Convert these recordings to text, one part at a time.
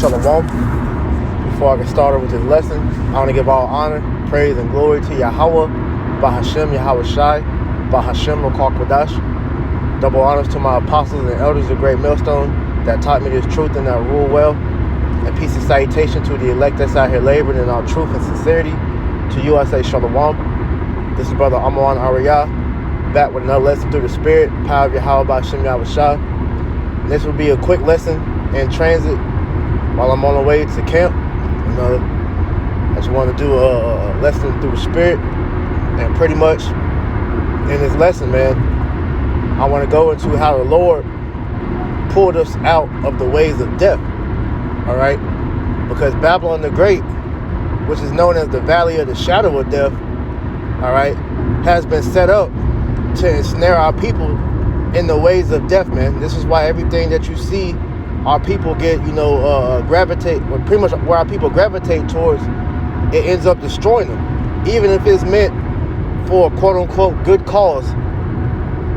Shalom. Before I get started with this lesson, I want to give all honor, praise, and glory to Yahweh, Bahashem Yahweh Shai, Bahashem Rokal Kodash. Double honors to my apostles and elders of the Great Millstone that taught me this truth and that rule well. And peace and salutation to the elect that's out here laboring in all truth and sincerity. To you I say Shalom. This is Brother Amaran Ariyah, back with another lesson through the Spirit, power of Yahweh Bahashem Yahweh Shai. And this will be a quick lesson in transit while I'm on the way to camp. I just want to do a lesson through the Spirit, and pretty much in this lesson, man, I want to go into how the Lord pulled us out of the ways of death. All right, because Babylon the Great, which is known as the Valley of the Shadow of Death, all right, has been set up to ensnare our people in the ways of death, man. This is why everything that you see our people get, gravitate, or pretty much where our people gravitate towards, it ends up destroying them, even if it's meant for a quote-unquote good cause,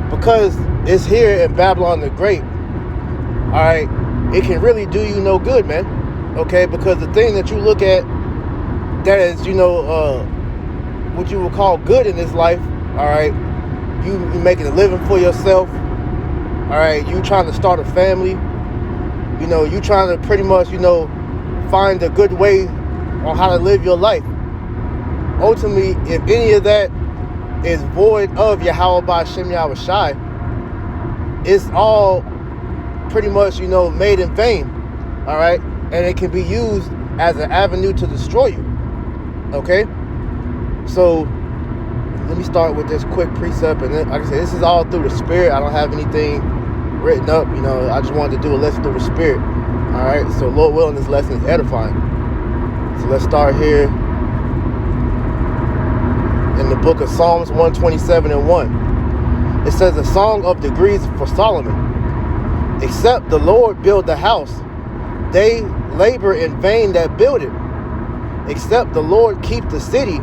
because it's here in Babylon the Great. All right, it can really do you no good, man. Okay, because the thing that you look at that is, what you would call good in this life, all right, you making a living for yourself, all right, you trying to start a family, you trying to pretty much, find a good way on how to live your life. Ultimately, if any of that is void of Yahweh Ba'Shem Yahweh Shai, it's all pretty much, made in vain, all right? And it can be used as an avenue to destroy you, okay? So let me start with this quick precept, and then, like I said, this is all through the Spirit. I don't have anything written up, I just wanted to do a lesson through the Spirit. All right, so Lord willing, this lesson is edifying. So let's start here in the book of Psalms 127 and 1. It says, a song of degrees for Solomon. Except the Lord build the house, they labor in vain that build it. Except the Lord keep the city,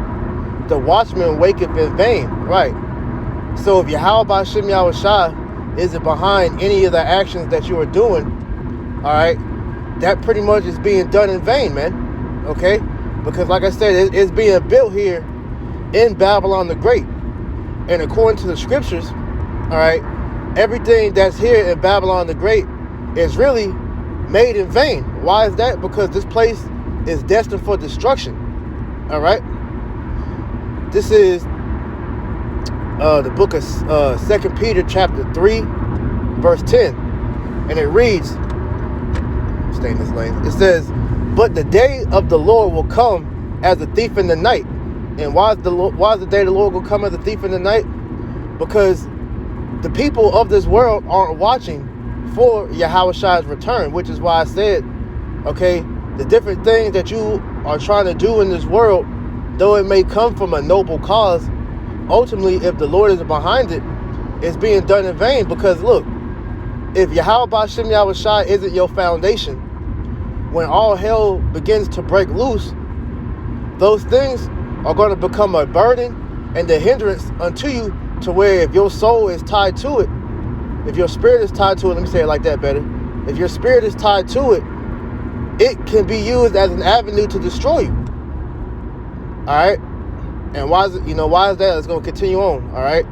the watchman waketh in vain. Right. So if Yahweh Ba'Shem Yahweh Shai isn't behind any of the actions that you are doing, all right, that pretty much is being done in vain, man. Okay? Because like I said, it's being built here in Babylon the Great. And according to the scriptures, all right, everything that's here in Babylon the Great is really made in vain. Why is that? Because this place is destined for destruction. All right? This is the book of 2 Peter chapter 3, verse 10. And it reads, stay in this lane. It says, but the day of the Lord will come as a thief in the night. And why is the day of the Lord will come as a thief in the night? Because the people of this world aren't watching for Yahweh Shai's return, which is why I said, okay, the different things that you are trying to do in this world, though it may come from a noble cause, ultimately, if the Lord is behind it, it's being done in vain. Because look, if Yahweh Ba'Shem Yahweh Shai isn't your foundation, when all hell begins to break loose, those things are going to become a burden and a hindrance unto you, to where if your soul is tied to it, if your spirit is tied to it, let me say it like that better. If your spirit is tied to it, it can be used as an avenue to destroy you. All right? And why is that? It's going to continue on, all right?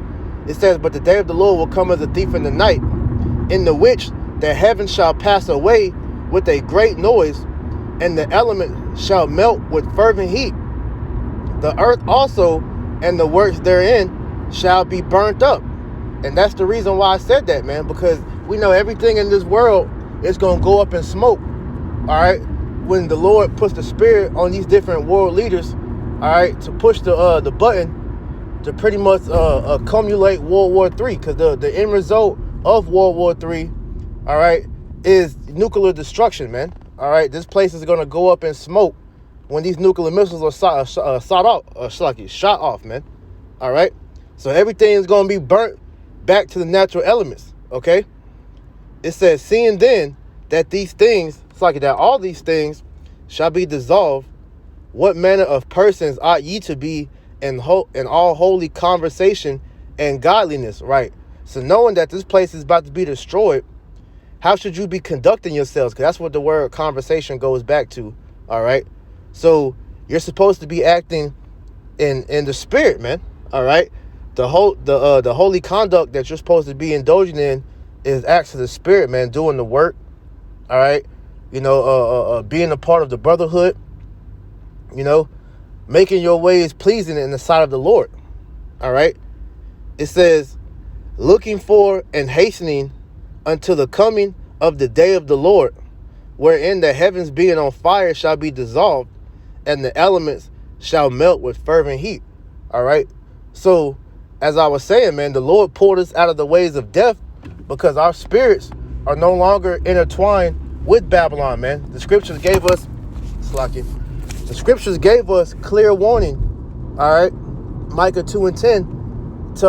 It says, but the day of the Lord will come as a thief in the night, in the which the heavens shall pass away with a great noise, and the element shall melt with fervent heat. The earth also and the works therein shall be burnt up. And that's the reason why I said that, man, because we know everything in this world is going to go up in smoke, all right? When the Lord puts the Spirit on these different world leaders, all right, to push the button to pretty much accumulate World War III, because the end result of World War III, all right, is nuclear destruction, man. All right, this place is going to go up in smoke when these nuclear missiles are shot off, man. All right, so everything is going to be burnt back to the natural elements, okay? It says, seeing then that these things, all these things shall be dissolved, what manner of persons ought ye to be in all holy conversation and godliness, right? So knowing that this place is about to be destroyed, how should you be conducting yourselves? Because that's what the word conversation goes back to. All right. So you're supposed to be acting in the spirit, man. All right. The holy conduct that you're supposed to be indulging in is acts of the spirit, man. Doing the work. All right. Being a part of the brotherhood. Making your ways pleasing in the sight of the Lord. All right. It says, looking for and hastening until the coming of the day of the Lord, wherein the heavens being on fire shall be dissolved, and the elements shall melt with fervent heat. All right. So, as I was saying, man, the Lord pulled us out of the ways of death because our spirits are no longer intertwined with Babylon, man. The scriptures gave us, clear warning. All right. Micah 2:10, to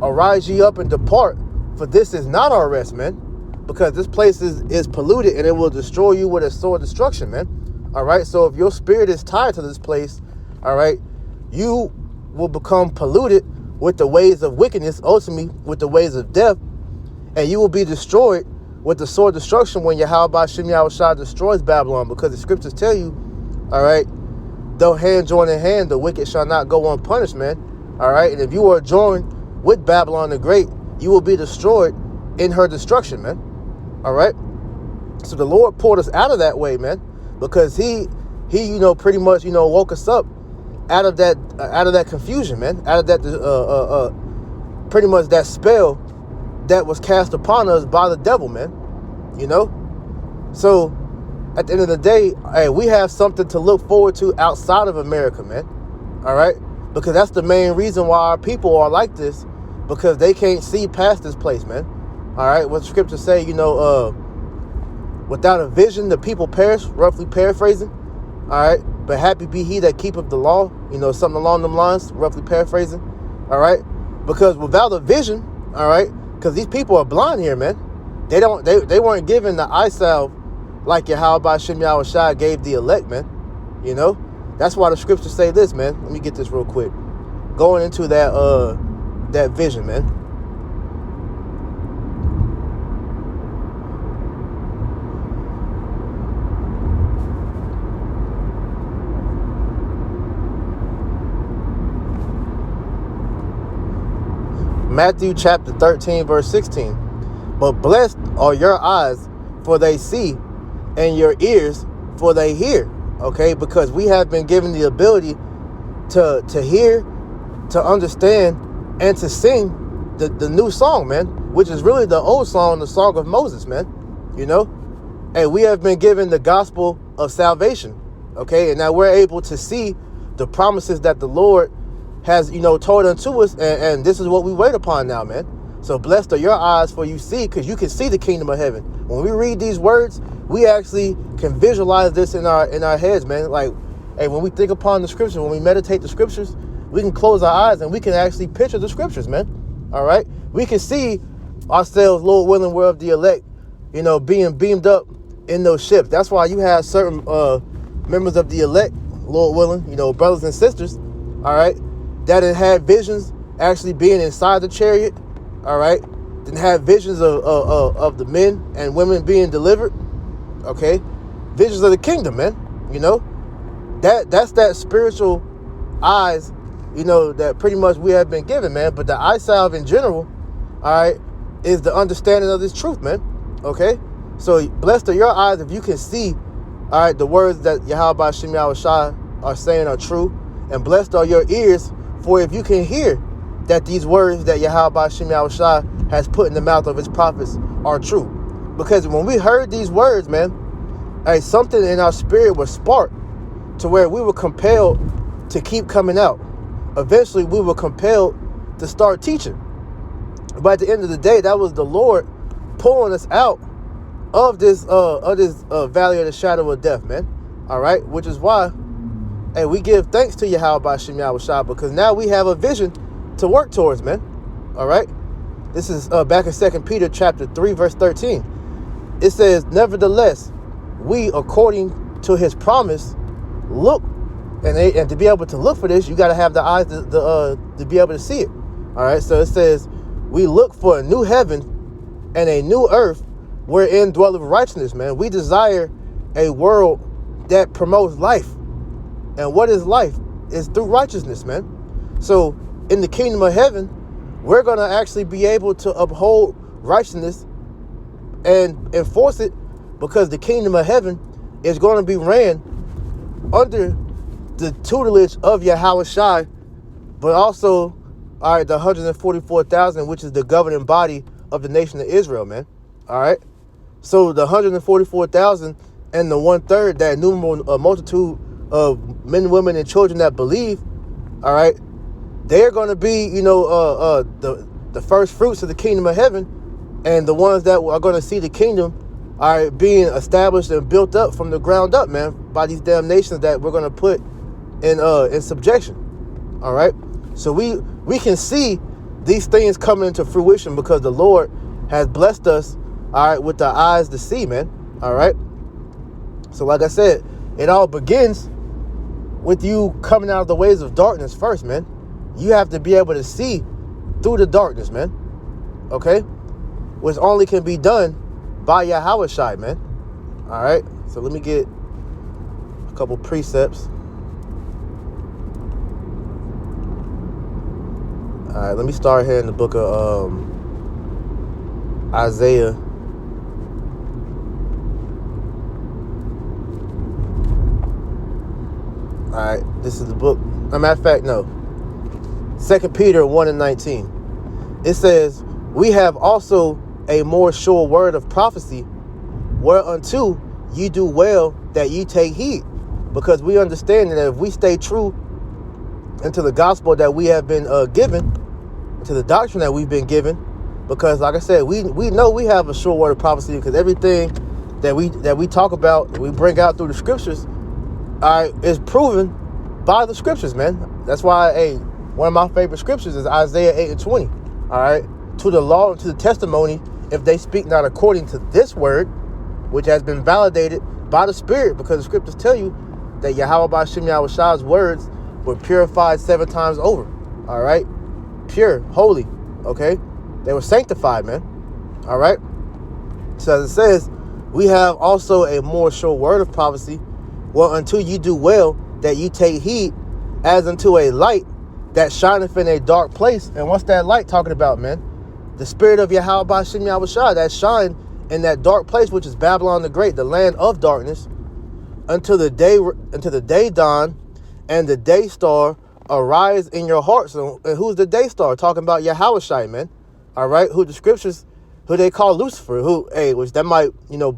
arise ye up and depart, for this is not our rest, man, because this place is polluted and it will destroy you with a sword of destruction, man. All right. So if your spirit is tied to this place, all right, you will become polluted with the ways of wickedness, ultimately with the ways of death, and you will be destroyed with the sword of destruction when Yahweh Shem Yahushua destroys Babylon, because the scriptures tell you, all right, though hand join in hand, the wicked shall not go unpunished, man. All right. And if you are joined with Babylon the Great, you will be destroyed in her destruction, man. All right. So the Lord pulled us out of that way, man, because he pretty much, woke us up out of that confusion, man, out of that, pretty much that spell that was cast upon us by the devil, man. So at the end of the day, hey, we have something to look forward to outside of America, man. All right. Because that's the main reason why our people are like this, because they can't see past this place, man. All right. What the scriptures say, without a vision, the people perish, roughly paraphrasing. All right. But happy be he that keepeth the law, something along them lines, roughly paraphrasing. All right. Because without a vision, all right, because these people are blind here, man. They weren't given the eye salve like Yahweh Shem Yahushua gave the elect, man. That's why the scriptures say this, man. Let me get this real quick. Going into that vision, man. Matthew chapter 13, verse 16. But blessed are your eyes, for they see, and your ears, for they hear. Okay, because we have been given the ability to hear, to understand, and to sing the new song, man, which is really the old song, the song of Moses, man. And we have been given the gospel of salvation. Okay, and now we're able to see the promises that the Lord has, told unto us, and this is what we wait upon now, man. So blessed are your eyes, for you see, because you can see the kingdom of heaven. When we read these words, we actually can visualize this in our heads, man. Like, hey, when we think upon the scriptures, when we meditate the scriptures, we can close our eyes and we can actually picture the scriptures, man. All right. We can see ourselves, Lord willing, we're of the elect, being beamed up in those ships. That's why you have certain members of the elect, Lord willing, brothers and sisters, all right, that had visions actually being inside the chariot, all right, didn't have visions of the men and women being delivered, okay, visions of the kingdom, man. That's that spiritual eyes, that pretty much we have been given, man. But the eye salve in general, all right, is the understanding of this truth, man. Okay, so blessed are your eyes if you can see, all right, the words that Yahweh Shem Yahushua are saying are true, and blessed are your ears, for if you can hear that these words that Yahweh Shem Yahushua has put in the mouth of his prophets are true. Because when we heard these words, man, hey, something in our spirit was sparked to where we were compelled to keep coming out. Eventually, we were compelled to start teaching. But at the end of the day, that was the Lord pulling us out of this valley of the shadow of death, man. All right, which is why, hey, we give thanks to Yahweh Shem Yahushua, because now we have a vision to work towards, man. All right, this is back in 2 Peter chapter 3, verse 13. It says, nevertheless, we, according to his promise, look, and to be able to look for this, you got to have the eyes to be able to see it. All right, so it says, we look for a new heaven and a new earth wherein dwelleth righteousness, man. We desire a world that promotes life. And what is life? It's through righteousness, man. So in the kingdom of heaven, we're going to actually be able to uphold righteousness and enforce it, because the kingdom of heaven is going to be ran under the tutelage of Yahweh Shai, but also, all right, the 144,000, which is the governing body of the nation of Israel, man. All right. So the 144,000 and the 1/3, that innumerable multitude of men, women, and children that believe, all right, they're going to be, the first fruits of the kingdom of heaven, and the ones that are going to see the kingdom, all right, being established and built up from the ground up, man, by these damn nations that we're going to put in subjection. All right. So we can see these things coming into fruition because the Lord has blessed us, all right, with the eyes to see, man. All right. So like I said, it all begins with you coming out of the ways of darkness first, man. You have to be able to see through the darkness, man. Okay? Which only can be done by Yahweh Shai, man. All right? So let me get a couple precepts. All right, let me start here in the book of Isaiah. All right, this is the book. As a matter of fact, no. 2 Peter 1:19. It says, we have also a more sure word of prophecy, whereunto ye do well that ye take heed. Because we understand that if we stay true into the gospel that we have been given, to the doctrine that we've been given, because like I said, we know we have a sure word of prophecy, because everything that we talk about, we bring out through the scriptures, is proven by the scriptures, man. That's why, one of my favorite scriptures is Isaiah 8:20. All right, to the law and to the testimony, if they speak not according to this word, which has been validated by the Spirit, because the scriptures tell you that Yahweh B'Shem Yahweh Shai's words were purified 7 times over. All right, pure, holy. Okay, they were sanctified, man. All right. So as it says, we have also a more sure word of prophecy, whereunto you do well that you take heed, as unto a light that shineth in a dark place. And what's that light talking about, man? The spirit of Yahweh B'Shem Yahweh Shai that shine in that dark place, which is Babylon the Great, the land of darkness, until the day dawn and the day star arise in your hearts. And who's the day star? Talking about Yahweh Shai, man. All right, who the scriptures, who they call Lucifer, which that might,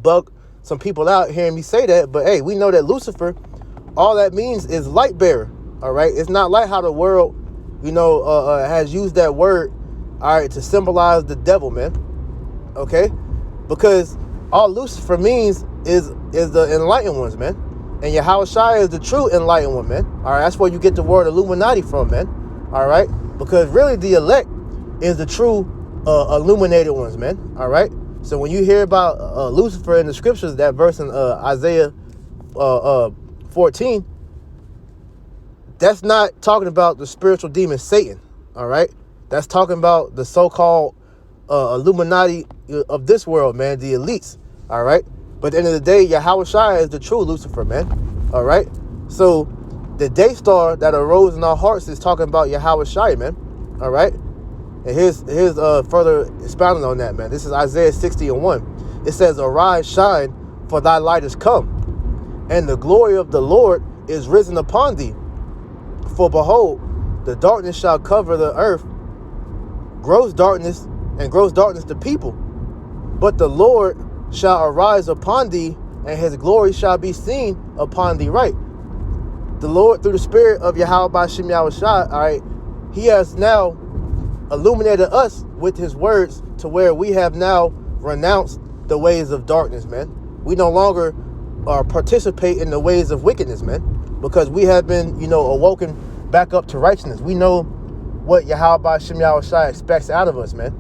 bug some people out hearing me say that, but we know that Lucifer, all that means is light bearer. All right, it's not like how the world, has used that word, all right, to symbolize the devil, man. Okay, because all Lucifer means is the enlightened ones, man, and Yahweh Shai is the true enlightened one, man. All right, that's where you get the word Illuminati from, man. All right, because really the elect is the true illuminated ones, man. All right. So when you hear about Lucifer in the scriptures, that verse in Isaiah 14, that's not talking about the spiritual demon Satan. All right. That's talking about the so-called Illuminati of this world, man, the elites. All right. But at the end of the day, Yahweh Shai is the true Lucifer, man. All right. So the day star that arose in our hearts is talking about Yahweh Shai, man. All right. And here's further expounding on that, man. This is Isaiah 60:1. It says, arise, shine, for thy light is come, and the glory of the Lord is risen upon thee. For behold, the darkness shall cover the earth, gross darkness to people. But the Lord shall arise upon thee, and his glory shall be seen upon thee right. The Lord, through the spirit of Yahweh B'Shem Yahweh Shai, all right, he has now illuminated us with his words to where we have now renounced the ways of darkness, man. We no longer participate in the ways of wickedness, man, because we have been, awoken back up to righteousness. We know what Yahweh B'Shem Yahweh Shai expects out of us, man.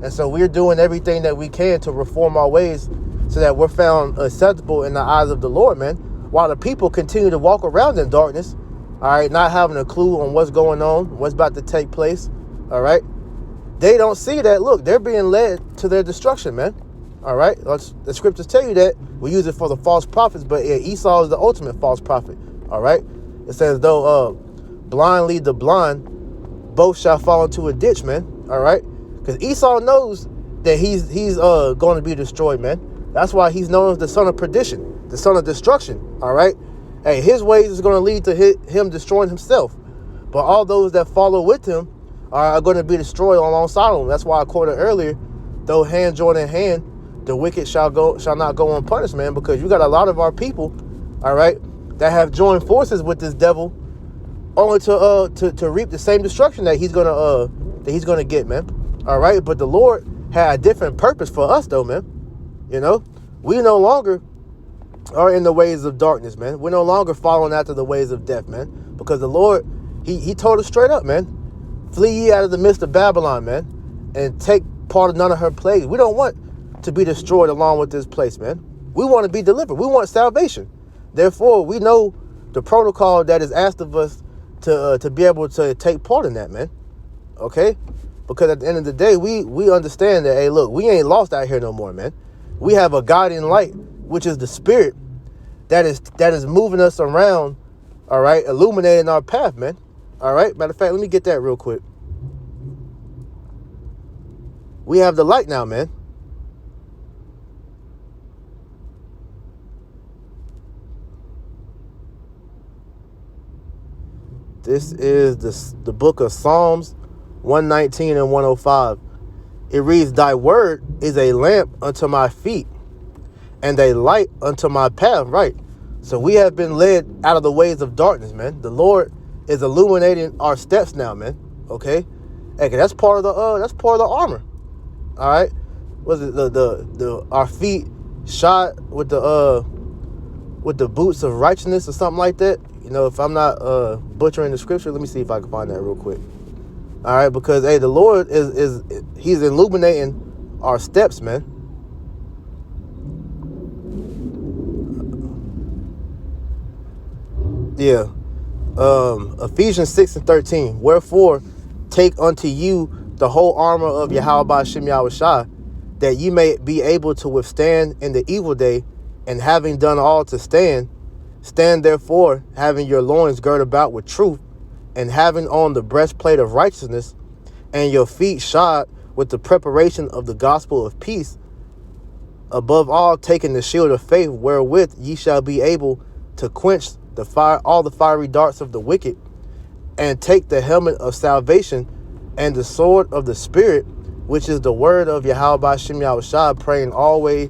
And so we're doing everything that we can to reform our ways so that we're found acceptable in the eyes of the Lord, man, while the people continue to walk around in darkness, all right, not having a clue on what's going on, what's about to take place, all right. They don't see that, look, they're being led to their destruction, man. All right, the scriptures tell you that. We use it for the false prophets, but yeah, Esau is the ultimate false prophet. All right, it says though blind lead the blind, both shall fall into a ditch, man. All right, because Esau knows that he's going to be destroyed, man. That's why he's known as the son of perdition, the son of destruction. All right, hey, his ways is going to lead to him destroying himself, but all those that follow with him are going to be destroyed alongside him. That's why I quoted earlier, though hand join in hand, the wicked shall not go unpunished, man, because you got a lot of our people, all right, that have joined forces with this devil, only to reap the same destruction that he's gonna get, man. All right, but the Lord had a different purpose for us, though, man. You know, we no longer are in the ways of darkness, man. We're no longer following after the ways of death, man, because the Lord, he told us straight up, man, flee ye out of the midst of Babylon, man, and take part of none of her plagues. We don't want to be destroyed along with this place, man. We want to be delivered. We want salvation. Therefore, we know the protocol that is asked of us to be able to take part in that, man. Okay? Because at the end of the day, we understand that, hey, look, we ain't lost out here no more, man. We have a guiding light, which is the Spirit that is moving us around, all right, illuminating our path, man. All right? Matter of fact, let me get that real quick. We have the light now, man. This is the book of Psalms 119 and 105. It reads, thy word is a lamp unto my feet and a light unto my path. Right. So we have been led out of the ways of darkness, man. The Lord is illuminating our steps now, man. Okay. Hey, that's part of the armor. All right. Was it the our feet shod with the boots of righteousness or something like that? You know, if I'm not butchering the scripture, let me see if I can find that real quick. All right, because hey, the Lord he's illuminating our steps, man. Yeah. Ephesians 6 and 13. Wherefore, take unto you the whole armor of Yahweh Shem Yahushua, that ye may be able to withstand in the evil day, and having done all to stand, stand therefore, having your loins girt about with truth, and having on the breastplate of righteousness, and your feet shod with the preparation of the gospel of peace. Above all, taking the shield of faith, wherewith ye shall be able to quench all the fiery darts of the wicked, and take the helmet of salvation and the sword of the Spirit, which is the word of Yahweh Shem Yahushua, praying always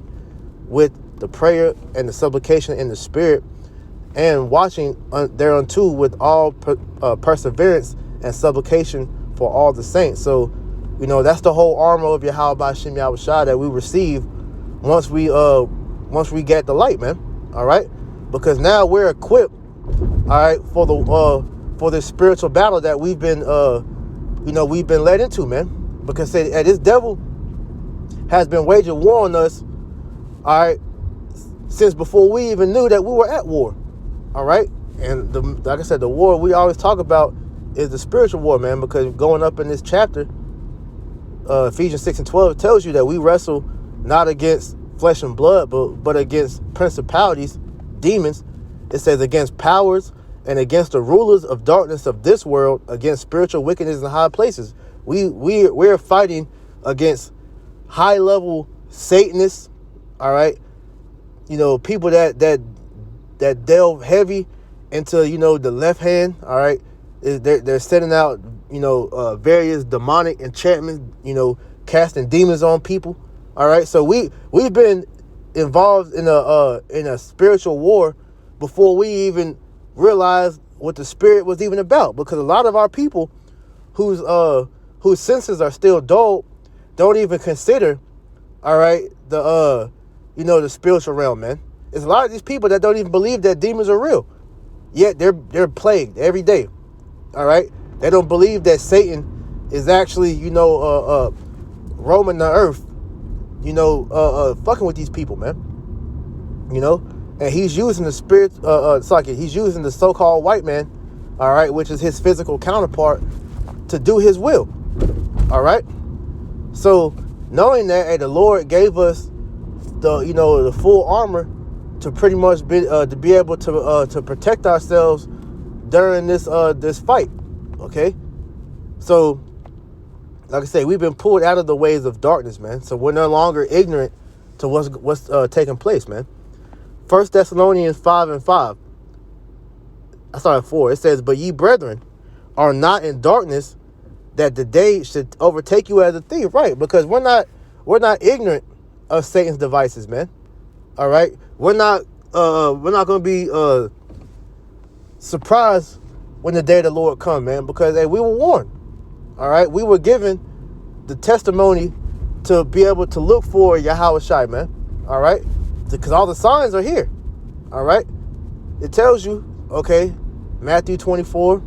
with the prayer and the supplication in the Spirit, and watching thereunto with all perseverance and supplication for all the saints. So, you know, that's the whole armor of Yahweh Shem Yahushua that we receive once we get the light, man. All right, because now we're equipped, all right, for this spiritual battle that we've been led into, man. Because this devil has been waging war on us, all right, since before we even knew that we were at war. All right. And like I said, the war we always talk about is the spiritual war, man, because going up in this chapter, Ephesians 6 and 12 tells you that we wrestle not against flesh and blood, but against principalities, demons. It says against powers and against the rulers of darkness of this world, against spiritual wickedness in high places. We're fighting against high level Satanists, all right. You know, people that delve heavy into, you know, the left hand, all right. They're setting out, you know, various demonic enchantments, you know, casting demons on people, all right. So we've been involved in a spiritual war before we even realized what the spirit was even about, because a lot of our people whose senses are still dull don't even consider, all right, the spiritual realm, man. There's a lot of these people that don't even believe that demons are real, yet they're plagued every day. All right, they don't believe that Satan is actually, you know, roaming the earth, you know, fucking with these people, man. You know, and he's using the spirit, he's using the so-called white man, all right, which is his physical counterpart, to do his will. All right. So knowing that, hey, the Lord gave us the full armor to pretty much be able to protect ourselves during this fight. Okay, so like I say, we've been pulled out of the ways of darkness, man. So we're no longer ignorant to what's taking place, man. 1 Thessalonians 5:5. I started 4. It says, "But ye brethren are not in darkness, that the day should overtake you as a thief." Right, because we're not ignorant of Satan's devices, man. All right, we're not going to be surprised when the day of the Lord come, man, because hey, we were warned. All right, we were given the testimony to be able to look for Yahweh Shai, man. All right, because all the signs are here. All right, it tells you, okay, Matthew 24.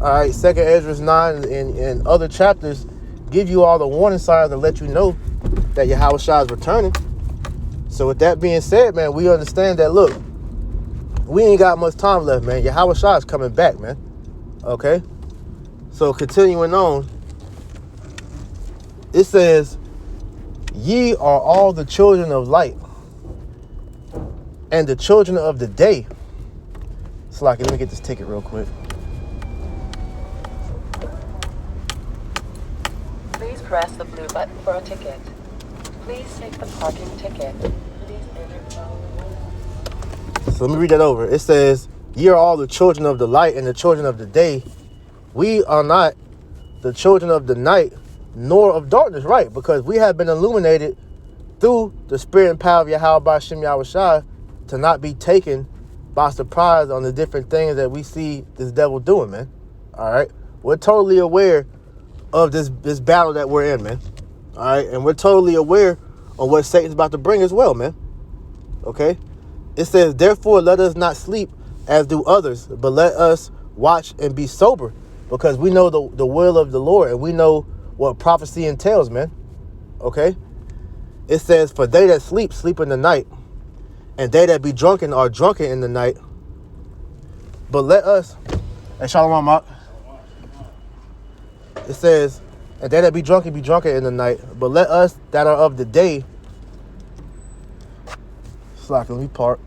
All right, 2nd Ezra 9 and other chapters give you all the warning signs to let you know that Yahweh Shai is returning. So with that being said, man, we understand that, look, we ain't got much time left, man. Yahweh Shai is coming back, man. Okay? So continuing on, it says, "Ye are all the children of light and the children of the day." Slacky, let me get this ticket real quick. Please press the blue button for a ticket. Please take the parking ticket. Please enter. So let me read that over. It says, "Ye are all the children of the light and the children of the day. We are not the children of the night, nor of darkness." Right, because we have been illuminated through the spirit and power of Yahweh B'Shem Yahweh Shai to not be taken by surprise on the different things that we see this devil doing, man. All right, we're totally aware of this battle that we're in, man. All right, and we're totally aware of what Satan's about to bring as well, man. Okay, it says, "Therefore let us not sleep as do others, but let us watch and be sober, because we know the will of the Lord, and we know what prophecy entails, man." Okay, it says, "For they that sleep in the night, and they that be drunken are drunken in the night. But let us," and Shalom Mark. It says, "And they that be drunken in the night. But let us that are of the day," slack, let me part.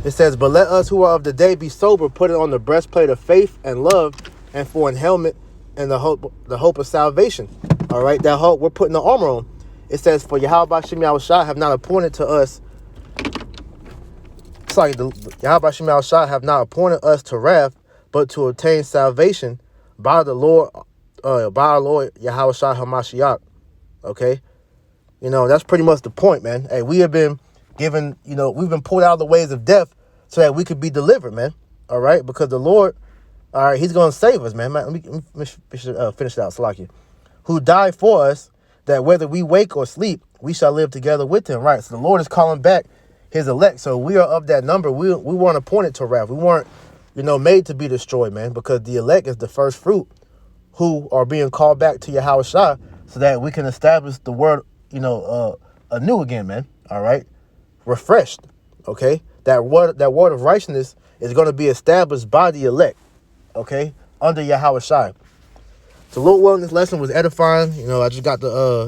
It says, "But let us who are of the day be sober, put it on the breastplate of faith and love, and for an helmet and the hope of salvation." All right, that hope, we're putting the armor on. It says, "For Yahweh B'Shem Yahweh Shai have not appointed to us," it's like Yahweh B'Shem Yahweh Shai have not appointed us to wrath, but to obtain salvation by the Lord, by our Lord Yahweh Shai HaMashiach. Okay, that's pretty much the point, man. Hey, we have been given, we've been pulled out of the ways of death so that we could be delivered, man. All right, because the Lord, all right, He's going to save us, man. Let me finish it out, Salakia. "Who died for us, that whether we wake or sleep, we shall live together with Him." Right, so the Lord is calling back His elect. So we are of that number. We weren't appointed to wrath. We weren't, made to be destroyed, man, because the elect is the first fruit who are being called back to Yahweh Shai so that we can establish the word, anew again, man. All right, refreshed. Okay, that word of righteousness is going to be established by the elect. Okay, under Yahweh Shai. So Lord willing, this lesson was edifying. I just got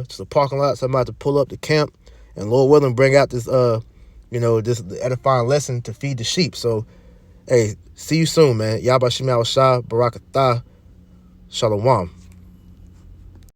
just a parking lot, so I'm about to pull up the camp, and Lord willing, bring out this this edifying lesson to feed the sheep. So, hey, see you soon, man. Yahweh Shem Yahweh Shai, Barakatah, Shalom.